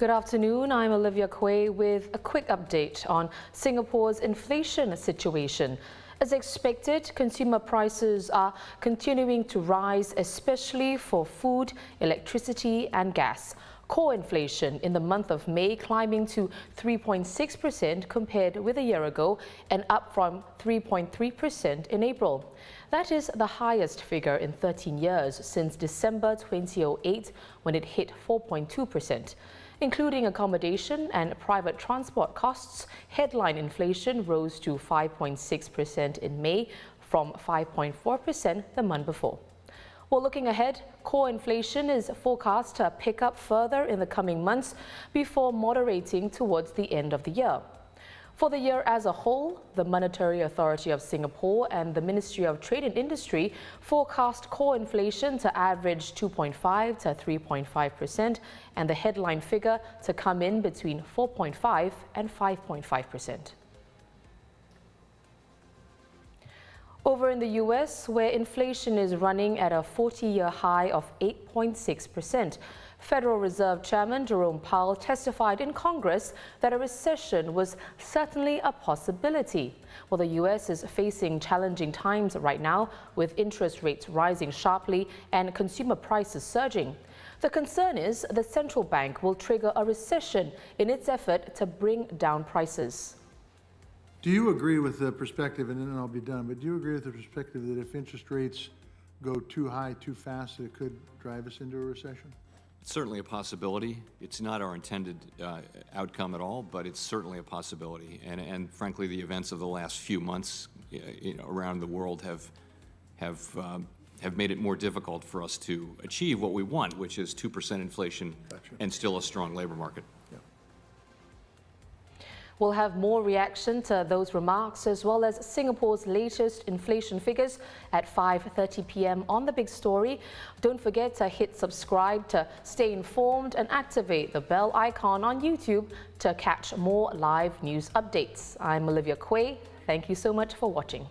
Good afternoon. I'm Olivia Quay with a quick update on Singapore's inflation situation. As expected, consumer prices are continuing to rise, especially for food, electricity and gas. Core inflation in the month of May climbing to 3.6% compared with a year ago and up from 3.3% in April. That is the highest figure in 13 years since December 2008 when it hit 4.2%. Including accommodation and private transport costs, headline inflation rose to 5.6% in May from 5.4% the month before. Well, looking ahead, core inflation is forecast to pick up further in the coming months before moderating towards the end of the year. For the year as a whole, the Monetary Authority of Singapore and the Ministry of Trade and Industry forecast core inflation to average 2.5 to 3.5% and the headline figure to come in between 4.5 and 5.5%. Over in the US, where inflation is running at a 40-year high of 8.6%, Federal Reserve Chairman Jerome Powell testified in Congress that a recession was certainly a possibility. Well, the US is facing challenging times right now, with interest rates rising sharply and consumer prices surging. The concern is the central bank will trigger a recession in its effort to bring down prices. Do you agree with the perspective, and then I'll be done, but do you agree with the perspective that if interest rates go too high, too fast, it could drive us into a recession? It's certainly a possibility. It's not our intended outcome at all, but it's certainly a possibility. And frankly, the events of the last few months around the world have made it more difficult for us to achieve what we want, which is 2% inflation and still a strong labor market. We'll have more reaction to those remarks as well as Singapore's latest inflation figures at 5:30 p.m. on The Big Story. Don't forget to hit subscribe to stay informed and activate the bell icon on YouTube to catch more live news updates. I'm Olivia Quay. Thank you so much for watching.